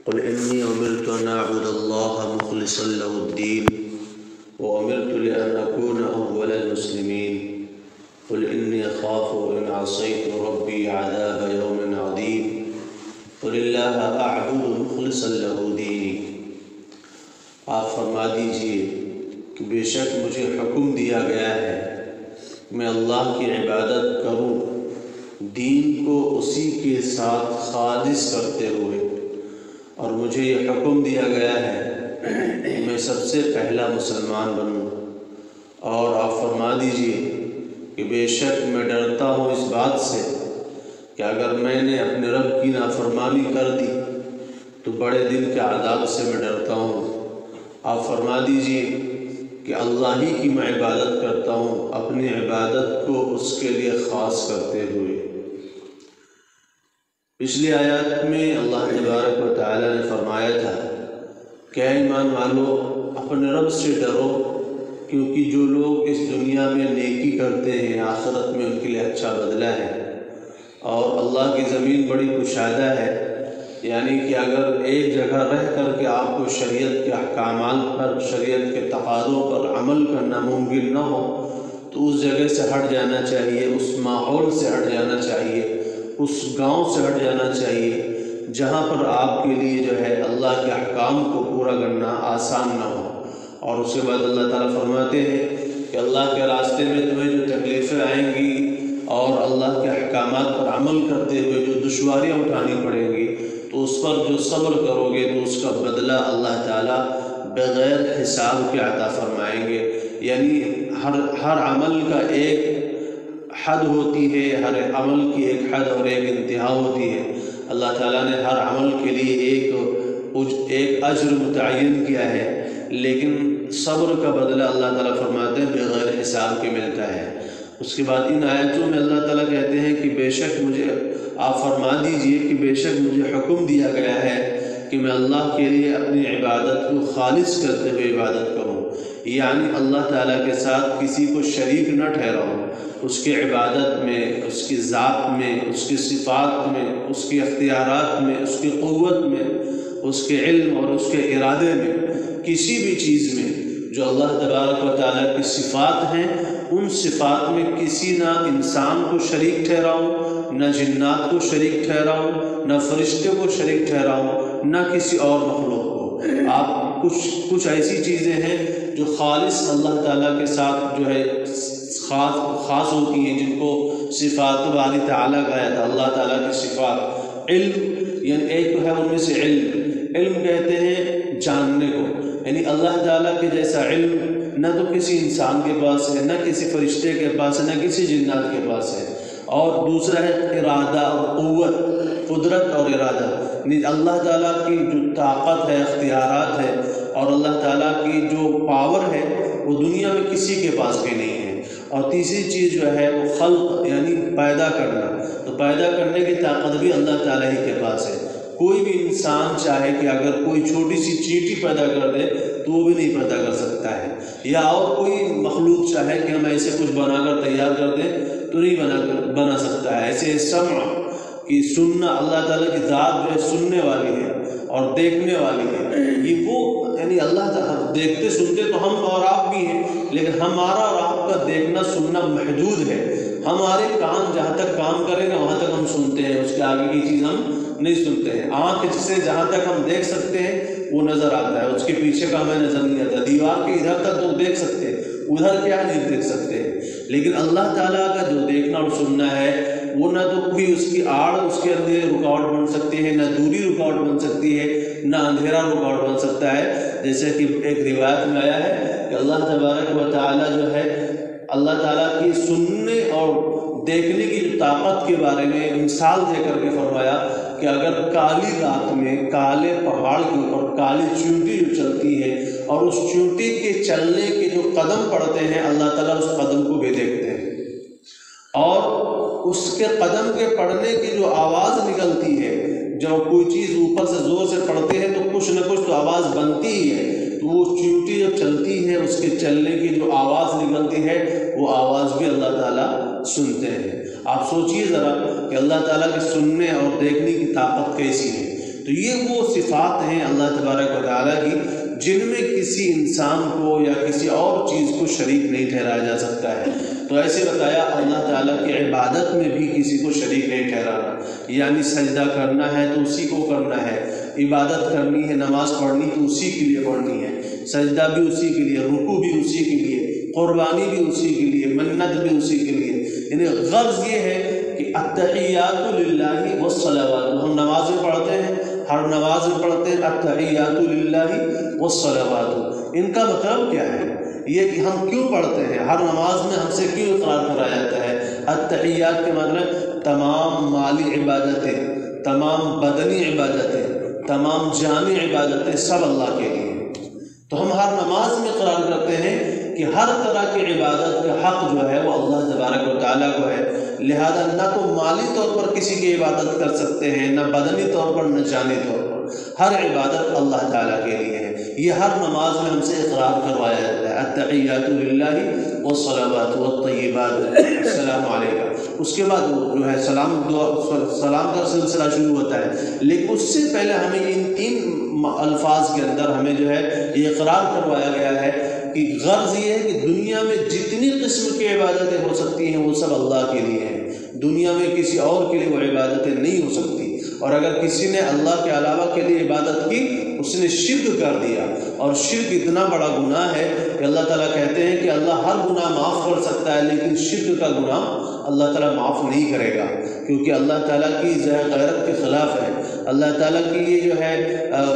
قل إني أمرت أن أعبد الله مخلصا له الدين وأمرت لأن أكون أول المسلمين قل إني أخاف إن عصيت ربي عذاب يوم عظيم قل الله أعبد مخلصا له ديني۔ آپ فرما دیجئے کہ بے شک مجھے حکم دیا گیا ہے میں اللہ کی عبادت کروں دین کو اسی کے ساتھ خالص کرتے ہوئے، اور مجھے یہ حکم دیا گیا ہے کہ میں سب سے پہلا مسلمان بنوں۔ اور آپ فرما دیجئے کہ بے شک میں ڈرتا ہوں اس بات سے کہ اگر میں نے اپنے رب کی نافرمانی کر دی تو بڑے دن کے عذاب سے میں ڈرتا ہوں۔ آپ فرما دیجئے کہ اللہ ہی کی میں عبادت کرتا ہوں، اپنی عبادت کو اس کے لیے خاص کرتے ہوئے۔ پچھلی آیات میں اللہ تبارک و تعالی نے فرمایا تھا کہ اے ایمان والو اپنے رب سے ڈرو، کیونکہ جو لوگ اس دنیا میں نیکی کرتے ہیں آخرت میں ان کے لیے اچھا بدلہ ہے، اور اللہ کی زمین بڑی کشادہ ہے، یعنی کہ اگر ایک جگہ رہ کر کے آپ کو شریعت کے احکامات پر، شریعت کے تقاضوں پر عمل کرنا ممکن نہ ہو تو اس جگہ سے ہٹ جانا چاہیے، اس ماحول سے ہٹ جانا چاہیے، اس گاؤں سے ہٹ جانا چاہیے جہاں پر آپ کے لیے جو ہے اللہ کے احکام کو پورا کرنا آسان نہ ہو۔ اور اس کے بعد اللہ تعالیٰ فرماتے ہیں کہ اللہ کے راستے میں تمہیں جو تکلیفیں آئیں گی اور اللہ کے احکامات پر عمل کرتے ہوئے جو دشواریاں اٹھانی پڑیں گی تو اس پر جو صبر کرو گے تو اس کا بدلہ اللہ تعالیٰ بغیر حساب کے عطا فرمائیں گے۔ یعنی ہر عمل کا ایک حد ہوتی ہے، ہر عمل کی ایک حد اور ایک انتہا ہوتی ہے۔ اللہ تعالیٰ نے ہر عمل کے لیے ایک اجر متعین کیا ہے، لیکن صبر کا بدلہ اللہ تعالیٰ فرماتے ہیں بغیر حساب کے ملتا ہے۔ اس کے بعد ان آیتوں میں اللہ تعالیٰ کہتے ہیں کہ بے شک مجھے آپ فرما دیجئے کہ بے شک مجھے حکم دیا گیا ہے کہ میں اللہ کے لیے اپنی عبادت کو خالص کرتے ہوئے عبادت کروں، یعنی اللہ تعالیٰ کے ساتھ کسی کو شریک نہ ٹھہراؤں، اس کے عبادت میں، اس کی ذات میں، اس کی صفات میں، اس کے اختیارات میں، اس کی قوت میں، اس کے علم اور اس کے ارادے میں، کسی بھی چیز میں جو اللہ تبارک و تعالیٰ کی صفات ہیں ان صفات میں کسی نہ انسان کو شریک ٹھہراؤں، نہ جنات کو شریک ٹھہراؤں، نہ فرشتے کو شریک ٹھہراؤں، نہ کسی اور مخلوق کو۔ آپ کچھ ایسی چیزیں ہیں جو خالص اللہ تعالیٰ کے ساتھ جو ہے خاص ہوتی ہیں، جن کو صفات باری تعالیٰ کہا جاتا ہے، اللہ تعالیٰ کی صفات۔ علم یعنی ایک تو ہے ان میں سے علم کہتے ہیں جاننے کو، یعنی اللہ تعالیٰ کے جیسا علم نہ تو کسی انسان کے پاس ہے، نہ کسی فرشتے کے پاس ہے، نہ کسی جنات کے پاس ہے۔ اور دوسرا ہے ارادہ اور قوت، قدرت اور ارادہ، یعنی اللہ تعالیٰ کی جو طاقت ہے، اختیارات ہے، اور اللہ تعالیٰ کی جو پاور ہے وہ دنیا میں کسی کے پاس بھی نہیں ہے۔ اور تیسری چیز جو ہے وہ خلق یعنی پیدا کرنا، تو پیدا کرنے کی طاقت بھی اللہ تعالیٰ ہی کے پاس ہے۔ کوئی بھی انسان چاہے کہ اگر کوئی چھوٹی سی چینٹی پیدا کر دے تو وہ بھی نہیں پیدا کر سکتا ہے، یا اور کوئی مخلوق چاہے کہ ہم ایسے کچھ بنا کر تیار کر دیں تو نہیں بنا سکتا ہے۔ ایسے سمع کی سننا، اللہ تعالیٰ کی ذات جو ہے سننے والی ہے اور دیکھنے والی ہے، یہ وہ یعنی اللہ تعالیٰ دیکھتے سنتے تو ہم اور آپ بھی ہیں، لیکن ہمارا اور آپ کا دیکھنا سننا محدود ہے۔ ہمارے کان جہاں تک کام کریں گے وہاں تک ہم سنتے ہیں، اس کے آگے کی چیز ہم نہیں سنتے ہیں۔ آنکھ سے جہاں تک ہم دیکھ سکتے ہیں وہ نظر آتا ہے، اس کے پیچھے کا ہمیں نظر نہیں آتا۔ دیوار کے ادھر تک تو دیکھ سکتے ہیں، ادھر کیا نہیں دیکھ سکتے، لیکن اللہ تعالیٰ کا جو دیکھنا اور سننا ہے وہ نہ تو کوئی اس کی آڑ اس کے اندر رکاوٹ بن سکتی ہے، نہ دوری رکاوٹ بن سکتی ہے، نہ اندھیرا رکاوٹ بن سکتا ہے۔ جیسے کہ ایک روایت میں آیا ہے کہ اللہ تبارک و تعالیٰ جو ہے اللہ تعالیٰ کی سننے اور دیکھنے کی جو طاقت کے بارے میں مثال دے کر کے فرمایا کہ اگر کالی رات میں کالے پہاڑ کے اوپر کالی چونٹی جو چلتی ہے اور اس چونٹی کے چلنے کے جو قدم پڑتے ہیں اللہ تعالیٰ اس قدم کو بھی دیکھتے ہیں، اور اس کے قدم کے پڑنے کی جو آواز نکلتی ہے، جب کوئی چیز اوپر سے زور سے پڑتی ہے تو کچھ نہ کچھ تو آواز بنتی ہی ہے، تو وہ چونٹی جب چلتی ہے اس کے چلنے کی جو آواز نکلتی ہے وہ آواز بھی اللہ تعالیٰ سنتے ہیں۔ آپ سوچئے ذرا کہ اللہ تعالیٰ کے سننے اور دیکھنے کی طاقت کیسی ہے۔ تو یہ وہ صفات ہیں اللہ تبارک و تعالیٰ کی جن میں کسی انسان کو یا کسی اور چیز کو شریک نہیں ٹھہرایا جا سکتا ہے۔ تو ایسے بتایا اللہ تعالیٰ کی عبادت میں بھی کسی کو شریک نہیں ٹھہرانا، یعنی سجدہ کرنا ہے تو اسی کو کرنا ہے، عبادت کرنی ہے، نماز پڑھنی تو اسی کے لیے پڑھنی ہے، سجدہ بھی اسی کے لیے، رکوع بھی اسی کے لیے، قربانی بھی اسی کے لیے، منت بھی اسی کے لیے۔ یعنی غرض یہ ہے کہ التحیات للہ والصلوات، ہم نمازیں پڑھتے ہیں، ہر نماز میں پڑھتے ہیں التحیات للہ والصلوات، ان کا مطلب کیا ہے؟ یہ کہ ہم کیوں پڑھتے ہیں، ہر نماز میں ہم سے کیوں اقرار کرایا جاتا ہے؟ التحیات کے مطلب تمام مالی عبادتیں، تمام بدنی عبادتیں، تمام جانی عبادتیں سب اللہ کے لیے۔ تو ہم ہر نماز میں اقرار کرتے ہیں کہ ہر طرح کی عبادت کا حق جو ہے وہ اللہ تبارک و تعالیٰ کو ہے، لہذا نہ تو مالی طور پر کسی کی عبادت کر سکتے ہیں، نہ بدنی طور پر، نہ جانی طور پر، ہر عبادت اللہ تعالیٰ کے لیے ہے۔ یہ ہر نماز میں ہم سے اقرار کروایا جاتا ہے، التحیات للہ والصلوات والطیبات، السلام علیکم۔ اس کے بعد جو ہے سلام کا سلسلہ شروع ہوتا ہے، لیکن اس سے پہلے ہمیں ان تین الفاظ کے اندر ہمیں جو ہے یہ اقرار کروایا گیا ہے کہ غرض یہ ہے کہ دنیا میں جتنی قسم کی عبادتیں ہو سکتی ہیں وہ سب اللہ کے لیے ہیں، دنیا میں کسی اور کے لیے وہ عبادتیں نہیں ہو سکتی۔ اور اگر کسی نے اللہ کے علاوہ کے لیے عبادت کی اس نے شرک کر دیا، اور شرک اتنا بڑا گناہ ہے کہ اللہ تعالیٰ کہتے ہیں کہ اللہ ہر گناہ معاف کر سکتا ہے لیکن شرک کا گناہ اللہ تعالیٰ معاف نہیں کرے گا، کیونکہ اللہ تعالیٰ کی غیرت کے خلاف ہے۔ اللہ تعالیٰ کی یہ جو ہے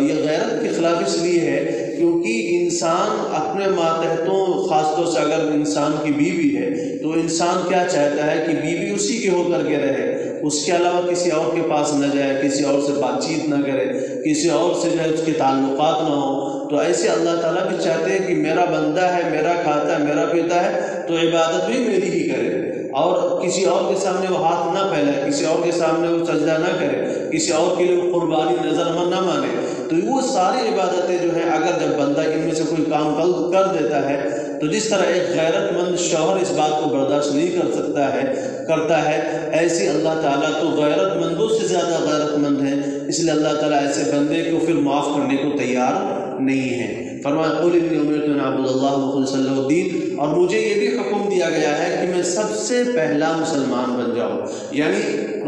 یہ غیرت کے خلاف اس لیے ہے کیونکہ انسان اپنے ماتحتوں، خاص طور سے اگر انسان کی بیوی ہے تو انسان کیا چاہتا ہے کہ بیوی اسی کی ہو کر کے رہے، اس کے علاوہ کسی اور کے پاس نہ جائے، کسی اور سے بات چیت نہ کرے، کسی اور سے جو ہے اس کے تعلقات نہ ہوں۔ تو ایسے اللہ تعالیٰ بھی چاہتے ہیں کہ میرا بندہ ہے، میرا کھاتا ہے، میرا پیتا ہے تو عبادت بھی میری ہی کرے، اور کسی اور کے سامنے وہ ہاتھ نہ پھیلائے، کسی اور کے سامنے وہ سجدہ نہ کرے، کسی اور کے لیے وہ قربانی نظر نہ مانے۔ تو وہ ساری عبادتیں جو ہیں اگر جب بندہ ان میں سے کوئی کام کر دیتا ہے تو جس طرح ایک غیرت مند شوہر اس بات کو برداشت نہیں کر سکتا ہے کرتا ہے، ایسے اللہ تعالیٰ تو غیرت مندوں سے زیادہ غیرت مند ہیں، اس لیے اللہ تعالیٰ ایسے بندے کو پھر معاف کرنے کو تیار نہیں ہے۔ فرمایا قل انی امرت ان اعبد اللہ مخلصا لہ الدین، اور مجھے یہ بھی حکم دیا گیا ہے کہ میں سب سے پہلا مسلمان بن جاؤں، یعنی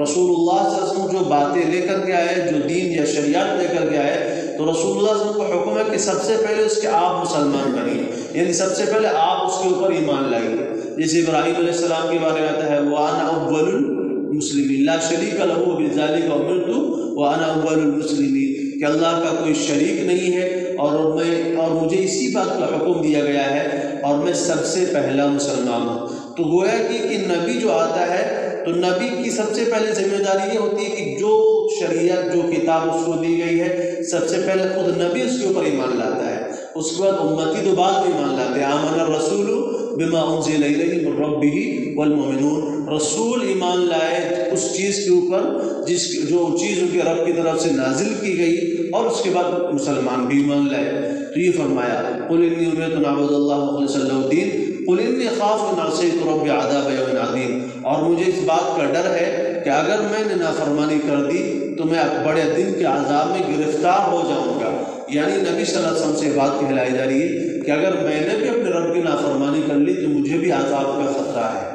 رسول اللہ صلی اللہ علیہ وسلم جو باتیں لے کر کے آئے، جو دین یا شریعت لے کر کے آئے، تو رسول اللہ صلی اللہ علیہ وسلم کو حکم ہے کہ سب سے پہلے اس کے آپ مسلمان بنیے، یعنی سب سے پہلے آپ اس کے اوپر ایمان لائیے۔ جیسے ابراہیم علیہ السلام کے بارے میں آتا ہے وَأَنَا أَوَّلُ الْمُسْلِمِينَ لَا شَرِيكَ لَهُ وَبِذَلِكَ أُمِرْتُ وَأَنَا أَوَّلُ الْمُسْلِمِينَ، کہ اللہ کا کوئی شریک نہیں ہے اور مجھے اسی بات کا حکم دیا گیا ہے اور میں سب سے پہلا مسلمان ہوں۔ تو گویا کہ نبی جو آتا ہے تو نبی کی سب سے پہلے ذمہ داری یہ ہوتی ہے کہ جو شریعت، جو کتاب اس کو دی گئی ہے، سب سے پہلے خود نبی اس کے اوپر ایمان لاتا ہے، اس کے بعد امتی تو بعد میں ایمان لاتے ہیں۔ آمن الرسول بما انزل الیہ من ربہ والمؤمنون، رسول ایمان لائے اس چیز کے اوپر جو چیز ان کے رب کی طرف سے نازل کی گئی، اور اس کے بعد مسلمان بھی ایمان لائے۔ تو یہ فرمایا قل انی امرت ان اعبد اللہ مخلصا لہ الدین قل انی اخاف ان عصیت ربی عذاب یوم عظیم، اور مجھے اس بات کا ڈر ہے کہ اگر میں نے نافرمانی کر دی تو میں بڑے دن کے عذاب میں گرفتار ہو جاؤں گا۔ یعنی نبی صلی اللہ علیہ وسلم سے بات کہلائی جا رہی ہے کہ اگر میں نے بھی اپنے رب کی نافرمانی کر لی تو مجھے بھی عذاب کا خطرہ ہے۔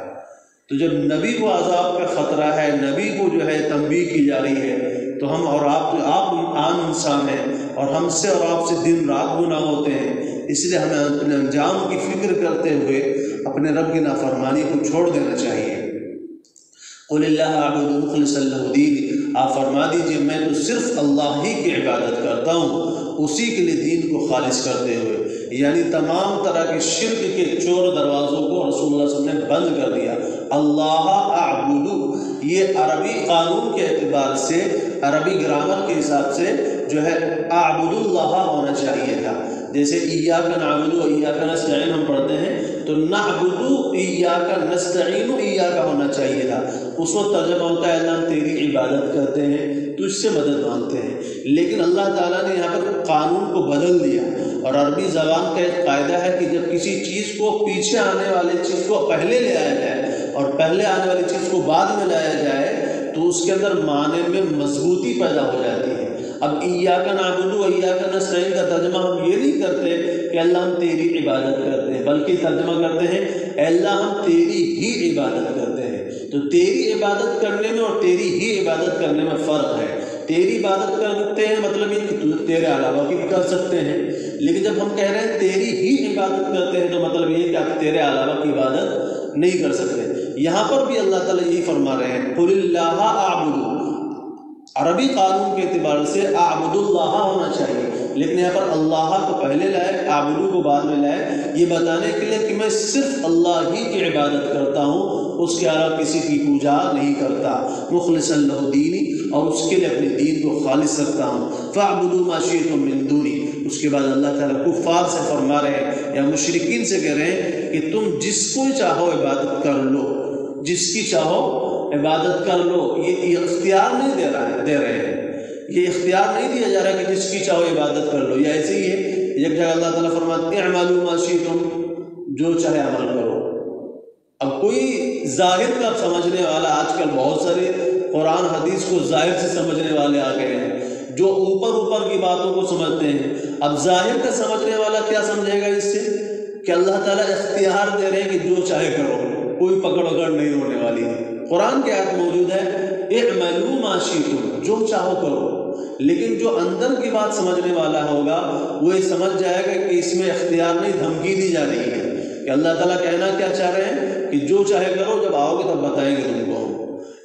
تو جب نبی کو عذاب کا خطرہ ہے، نبی کو جو ہے تنبیہ کی جا رہی ہے، تو ہم اور آپ عام انسان ہیں اور ہم سے اور آپ سے دن رات گناہ ہوتے ہیں، اس لیے ہمیں اپنے انجام کی فکر کرتے ہوئے اپنے رب کی نافرمانی کو چھوڑ دینا چاہیے۔ قل اللہ اعبد مخلصا لہ الدین، آپ فرما دیجیے میں تو صرف اللہ ہی کی عبادت کرتا ہوں، اسی کے لیے دین کو خالص کرتے ہوئے، یعنی تمام طرح کے شرک کے چور دروازوں کو رسول اللہ صلی اللہ علیہ وسلم نے بند کر دیا۔ اللہ اعبد، یہ عربی قانون کے اعتبار سے، عربی گرامر کے حساب سے جو ہے اعبد اللہ ہونا چاہیے تھا۔ جیسے ایاک نعبد و ایاک نستعین ہم پڑھتے ہیں تو نعبد ایاک نستعین ایاک ہونا چاہیے تھا۔ اس وقت ترجمہ ہوتا ہے اللہ ہم تیری عبادت کرتے ہیں، تجھ سے مدد مانگتے ہیں، لیکن اللہ تعالیٰ نے یہاں پر قانون کو بدل دیا، اور عربی زبان کا ایک قاعدہ ہے کہ جب کسی چیز کو پیچھے آنے والی چیز کو پہلے لے آیا جائے اور پہلے آنے والی چیز کو بعد میں لایا جائے تو اس کے اندر معنی میں مضبوطی پیدا ہو جاتی ہے۔ اب ایاک نعبد و ایاک نستعین کا ترجمہ ہم یہ نہیں کرتے کہ اللہ ہم تیری عبادت کرتے ہیں، بلکہ ترجمہ کرتے ہیں اے اللہ ہم تیری ہی عبادت کرتے ہیں۔ تو تیری عبادت کرنے میں اور تیری ہی عبادت کرنے میں فرق ہے۔ تیری عبادت کرتے ہیں مطلب یہ کہ تیرے علاوہ کی بھی کر سکتے ہیں، لیکن جب ہم کہہ رہے ہیں تیری ہی عبادت کرتے ہیں تو مطلب یہ کہ آپ تیرے علاوہ کی عبادت نہیں کر سکتے۔ یہاں پر بھی اللہ تعالیٰ یہی فرما رہے ہیں قُلِ اللَّهَ أَعْبُدُ، عربی قانون کے اعتبار سے اعبد اللہ ہونا چاہیے، لیکن یہاں پر اللہ کو پہلے لائے اعبدو کو بعد میں لائے، یہ بتانے کے لیے کہ میں صرف اللہ ہی کی عبادت کرتا ہوں، اس کے علاوہ کسی کی پوجا نہیں کرتا، مخلصا لہ دینی، اور اس کے لیے اپنے دین کو خالص رکھتا ہوں۔ فاعبدوا ما شئتم من دونی، اس کے بعد اللہ تعالیٰ کفار سے فرما رہے ہیں یا مشرکین سے کہہ رہے ہیں کہ تم جس کو چاہو عبادت کر لو، جس کی چاہو عبادت کر لو۔ یہ اختیار نہیں دے رہے ہیں، یہ اختیار نہیں دیا جا رہا کہ جس کی چاہو عبادت کر لو، یا ایسے ہی ہے ایک جگہ اللہ تعالیٰ فرماتے ہیں اعملوا ما شئتم، جو چاہے عمل کرو۔ اب کوئی ظاہر کا سمجھنے والا، آج کل بہت سارے قرآن حدیث کو ظاہر سے سمجھنے والے آ گئے ہیں جو اوپر کی باتوں کو سمجھتے ہیں۔ اب ظاہر کا سمجھنے والا کیا سمجھے گا اس سے کہ اللہ تعالیٰ اختیار دے رہے ہیں کہ جو چاہے کرو، کوئی پکڑ وکڑ نہیں ہونے والی ہے۔ قرآن کے آیت موجود ہے اعملوا ما شئتم، جو چاہو کرو، لیکن جو اندر کی بات سمجھنے والا ہوگا وہ یہ سمجھ جائے گا کہ اس میں اختیار نہیں، دھمکی دی جا رہی ہے کہ اللہ تعالیٰ کہنا کیا چاہ رہے ہیں کہ جو چاہے کرو، جب آؤ گے تب بتائیں گے تم کو۔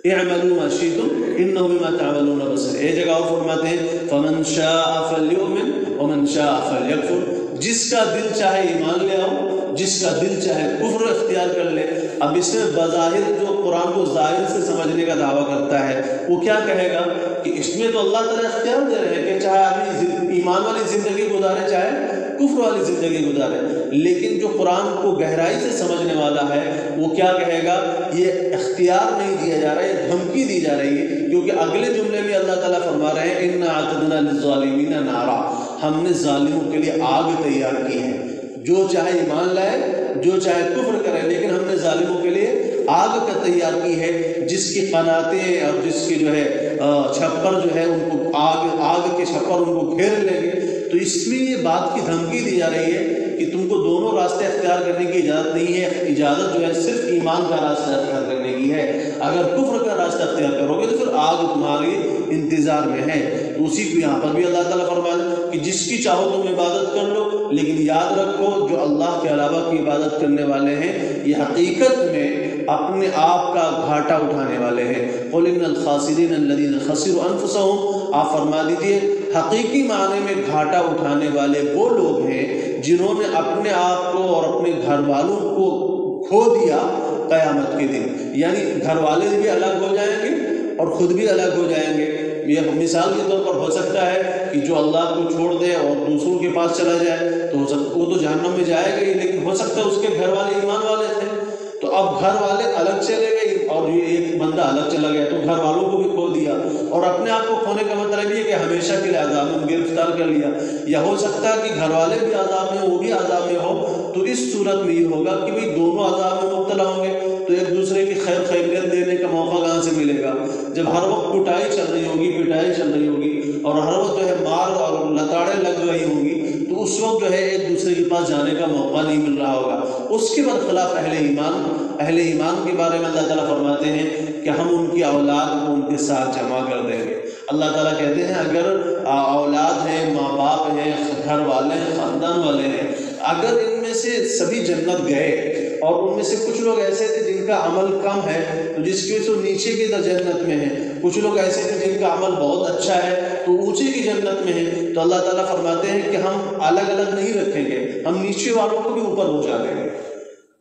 اعملوا ما شئتم انہ بما تعملون بصیر۔ ایک جگہ اور فرماتے ہیں فمن شاء فلیؤمن ومن شاء فلیکفر، جس کا دل چاہے ایمان لے آؤ، جس کا دل چاہے کفر اختیار کر لے۔ اب اس میں بظاہر جو قرآن کو ظاہر سے سمجھنے کا دعویٰ کرتا ہے وہ کیا کہے گا کہ اس میں تو اللہ تعالیٰ اختیار دے رہے ہیں کہ چاہے آدمی ایمان والی زندگی گزارے چاہے کفر والی زندگی گزارے، لیکن جو قرآن کو گہرائی سے سمجھنے والا ہے وہ کیا کہے گا یہ اختیار نہیں دیا جا رہا ہے، یہ دھمکی دی جا رہی ہے، کیونکہ اگلے جملے میں اللہ تعالیٰ فرما رہے ہیں اِنَّا أَعْتَدْنَا لِلظَّالِمِينَ نَارًا، ہم نے ظالموں کے لیے آگ تیار کی ہے۔ جو چاہے ایمان لائے، جو چاہے کفر کرے، لیکن ہم نے ظالموں کے لیے آگ کا تیار کی ہے، جس کی قناتیں اور جس کی جو ہے چھپر جو ہے ان کو آگ کے چھپر ان کو گھیر لیں گے۔ تو اس میں یہ بات کی دھمکی دی جا رہی ہے کہ تم کو دونوں راستے اختیار کرنے کی اجازت نہیں ہے، اجازت جو ہے صرف ایمان کا راستہ اختیار کرنے کی ہے۔ اگر کفر کا راستہ اختیار کرو گے تو پھر آگ تمہاری انتظار میں ہے۔ تو اسی کو یہاں پر بھی اللہ تعالیٰ فرمایا کہ جس کی چاہو تم عبادت کر لو، لیکن یاد رکھو جو اللہ کے علاوہ کی عبادت کرنے والے ہیں یہ حقیقت میں اپنے آپ کا گھاٹا اٹھانے والے ہیں۔ قُلْ إِنَّ الْخَاسِرِينَ الَّذِينَ خَسِرُوا أَنفُسَهُمْ، آپ فرما دیجئے حقیقی معنی میں گھاٹا اٹھانے والے وہ لوگ ہیں جنہوں نے اپنے آپ کو اور اپنے گھر والوں کو کھو دیا قیامت کے دن، یعنی گھر والے بھی الگ ہو جائیں گے اور خود بھی الگ ہو جائیں گے۔ یہ مثال کے طور پر ہو سکتا ہے کہ جو اللہ کو چھوڑ دے اور دوسروں کے پاس چلا جائے تو وہ تو جہنم میں جائے گا ہی، لیکن ہو سکتا ہے اس کے گھر والے ایمان والے تھے، تو اب گھر والے الگ چلے گئے اور یہ ایک بندہ الگ چلا گیا تو گھر والوں کو بھی کھو دیا، اور اپنے آپ کو کھونے کا مطلب یہ کہ ہمیشہ کے لیے عذاب میں گرفتار کر لیا۔ یا ہو سکتا ہے کہ گھر والے بھی عذاب میں وہ بھی عذاب میں ہو، تو اس صورت میں یہ ہوگا کہ بھئی دونوں عذاب میں مبتلا ہوں گے تو ایک دوسرے کی خیر خیریت دینے کا موقع کہاں سے ملے گا؟ جب ہر وقت کٹائی چل رہی ہوگی، پٹائی چل رہی ہوگی اور ہر وقت جو ہے مار اور لتاڑیں لگ رہی ہوں گی، تو اس وقت جو ہے ایک دوسرے کے پاس جانے کا موقع نہیں مل رہا ہوگا۔ اس کے برخلاف اہل ایمان کے بارے میں اللہ تعالیٰ فرماتے ہیں کہ ہم ان کی اولاد کو ان کے ساتھ جمع کر دیں گے۔ اللہ تعالیٰ کہتے ہیں اگر اولاد ہیں، ماں باپ ہیں، گھر والے ہیں، خاندان والے ہیں، اگر ان میں سے سبھی جنت گئے اور ان میں سے کچھ لوگ ایسے تھے جن کا عمل کم ہے تو جس کی وجہ سے وہ نیچے کی جنت میں ہیں، کچھ لوگ ایسے تھے جن کا عمل بہت اچھا ہے تو اونچے کی جنت میں ہیں، تو اللہ تعالیٰ فرماتے ہیں کہ ہم الگ الگ نہیں رکھیں گے، ہم نیچے والوں کو بھی اوپر پہنچا دیں گے،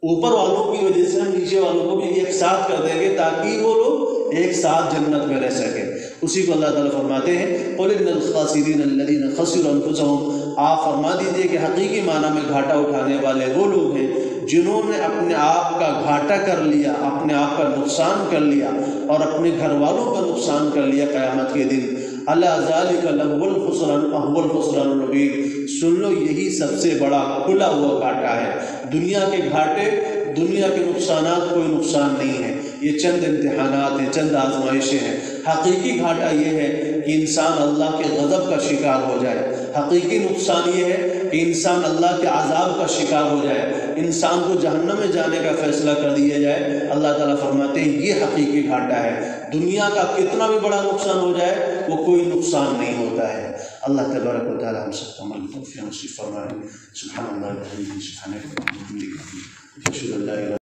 اوپر والوں کی وجہ سے ہم نیچے والوں کو بھی ایک ساتھ کر دیں گے تاکہ وہ لوگ ایک ساتھ جنت میں رہ سکیں۔ اسی کو اللہ تعالیٰ فرماتے ہیں قُلْ إِنَّ الْخَاسِرِينَ الَّذِينَ خَسِرُوا أَنفُسَهُمْ، آپ فرما دیجئے کہ حقیقی معنی میں گھاٹا اٹھانے والے وہ لوگ ہیں جنہوں نے اپنے آپ کا گھاٹا کر لیا، اپنے آپ کا نقصان کر لیا اور اپنے گھر والوں کا نقصان کر لیا قیامت کے دن۔ أَلَا ذَلِكَ لَهُوَ الْخُسْرَانُ الْمُبِينُ، سن لو یہی سب سے بڑا کھلا ہوا گھاٹا ہے۔ دنیا کے گھاٹے، دنیا کے نقصانات کوئی نقصان نہیں ہے، یہ چند امتحانات ہیں، چند آزمائشیں ہیں۔ حقیقی گھاٹا یہ ہے کہ انسان اللہ کے غضب کا شکار ہو جائے، حقیقی نقصان یہ ہے کہ انسان اللہ کے عذاب کا شکار ہو جائے، انسان کو جہنم میں جانے کا فیصلہ کر دیا جائے۔ اللہ تعالیٰ فرماتے ہیں یہ حقیقی گھاٹا ہے، دنیا کا کتنا بھی بڑا نقصان ہو جائے وہ کوئی نقصان نہیں ہوتا ہے۔ اللہ تبارک و تعالیٰ ہم سب کو عمل کی توفیق نصیب فرمائے۔ سبحان اللہ و بحمدہ، سبحانک اللہم و بحمدک، اشہد ان لا الہ